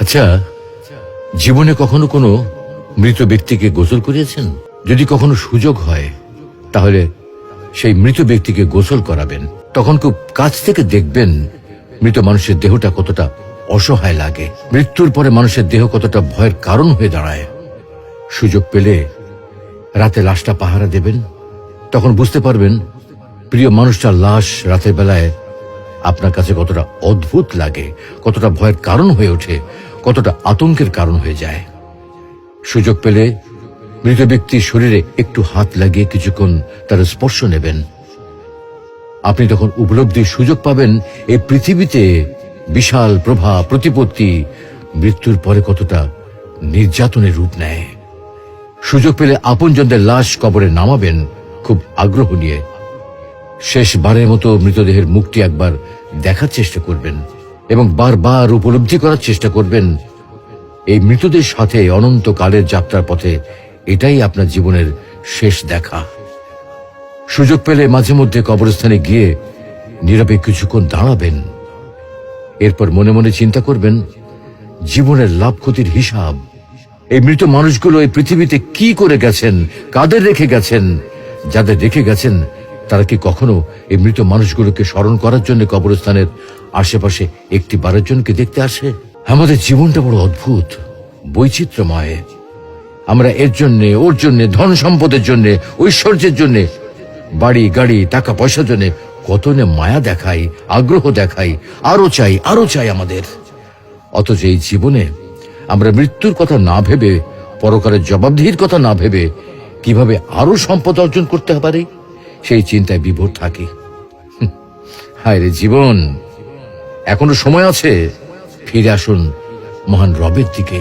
আচ্ছা, জীবনে কখনো কোনো মৃত ব্যক্তিকে গোসল করিয়েছেন? যদি কখনো সুযোগ হয় তাহলে সেই মৃত ব্যক্তিকে গোসল করাবেন। তখন খুব কাছ থেকে দেখবেন মৃত মানুষের দেহটা কতটা অসহায় লাগে, মৃত্যুর পরে মানুষের দেহ কতটা ভয়ের কারণ হয়ে দাঁড়ায়। সুযোগ পেলে রাতে লাশটা পাহারা দেবেন, তখন বুঝতে পারবেন প্রিয় মানুষটার লাশ রাতের বেলায় আপনার কাছে কতটা অদ্ভুত লাগে, কতটা ভয়ের কারণ হয়ে ওঠে, কতটা আতঙ্কের কারণ হয়ে যায়। সুযোগ পেলে মৃত ব্যক্তির শরীরে একটু হাত লাগিয়ে কিছুক্ষণ তার স্পর্শ নেবেন। আপনি তখন উপলব্ধির সুযোগ পাবেন এই পৃথিবীতে বিশাল প্রভাব প্রতিপত্তি মৃত্যুর পরে কতটা নির্যাতনের রূপ নেয়। সুযোগ পেলে আপনজনদের লাশ কবরে নামাবেন খুব আগ্রহ নিয়ে। শেষবারের মতো মৃতদেহের মুখটি একবার দেখার চেষ্টা করবেন এবং বারবার উপলব্ধি করার চেষ্টা করবেন এই মৃতদের সাথে অনন্তকালের যাত্রার পথে এটাই আপনার জীবনের শেষ দেখা। সুযোগ পেলে মাঝে মধ্যে কবরস্থানে গিয়ে নীরবে কিছুক্ষণ দাঁড়াবেন। এরপর মনে মনে চিন্তা করবেন জীবনের লাভ ক্ষতির হিসাব। এই মৃত মানুষগুলো এই পৃথিবীতে কি করে গেছেন, কাদের রেখে গেছেন। যাদের রেখে গেছেন তারা কি কখনো এই মৃত মানুষগুলোকে স্মরণ করার জন্য কবরস্থানের আশেপাশে একটি বারের জনকে দেখতে আসে? আমাদের জীবনটা বড় অদ্ভুত, বৈচিত্র্যময়। আমরা এর জন্যে, ওর জন্যে, ধন সম্পদের জন্যে, ঐশ্বর্যের জন্যে, বাড়ি গাড়ি টাকা পয়সার জন্যে কত না মায়া দেখাই, আগ্রহ দেখাই, আরো চাই আমাদের। অথচ এই জীবনে আমরা মৃত্যুর কথা না ভেবে, পরকালের জবাবদিহির কথা না ভেবে কিভাবে আরো সম্পদ অর্জন করতে পারি সেই চিন্তায় বিভোর থাকি। হায় রে জীবন, এখনো সময় আছে, ফিরে আসুন মহান রবের দিকে।